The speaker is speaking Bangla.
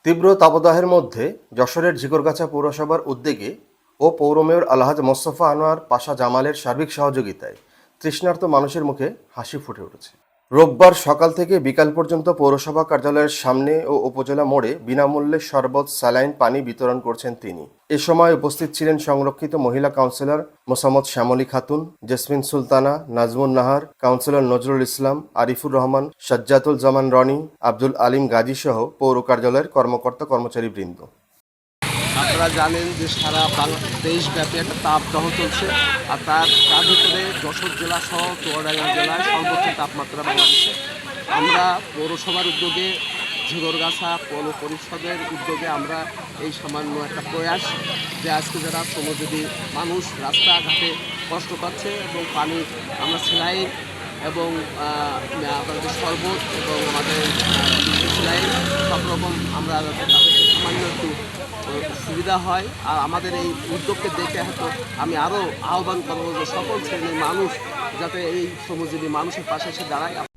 তীব্র তাপদাহের মধ্যে যশোরের ঝিকরগাছা পৌরসভার উদ্যোগে ও পৌর মেয়র আলহাজ মোস্তফা আনোয়ার পাশা জামালের সার্বিক সহযোগিতায় তৃষ্ণার্ত মানুষের মুখে হাসি ফুটে উঠেছে। রোববার সকাল থেকে বিকাল পর্যন্ত পৌরসভা কার্যালয়ের সামনে ও উপজেলা মোড়ে বিনামূল্যে শরবত, স্যালাইন পানি বিতরণ করছেন তিনি। এ সময় উপস্থিত ছিলেন সংরক্ষিত মহিলা কাউন্সিলর মোসাম্মদ শ্যামলী খাতুন, জেসমিন সুলতানা, নাজমুন নাহার, কাউন্সিলর নজরুল ইসলাম, আরিফুর রহমান, সাজ্জাতুল জামান রনি, আব্দুল আলিম গাজী সহ পৌর কার্যালয়ের কর্মকর্তা কর্মচারীবৃন্দ। আপনারা জানেন যে সারা দেশব্যাপী একটা তাপদাহ চলছে, আর তার ভিতরে যশোর জেলা সহ চুয়াডাঙ্গা জেলায় সর্বোচ্চ তাপমাত্রা বাংলাদেশে। আমরা পৌরসভার উদ্যোগে, ঝিকরগাছা পৌর পরিষদের উদ্যোগে আমরা এই সামান্য একটা প্রয়াস যে আজকে যারা শ্রমজীবী মানুষ রাস্তাঘাটে কষ্ট পাচ্ছে এবং পানি আমরা সেলাইন এবং আমাদের শরবত এবং আমাদের সেলাইন সব রকম আমরা তাদেরকে সামান্য একটু সুবিধা হয়। আর আমাদের এই উদ্যোগকে দেখে হয়তো আমি আরও আহ্বান করবো যে সকল শ্রেণীর মানুষ যাতে এই শ্রমজীবী মানুষের পাশে এসে দাঁড়ায়।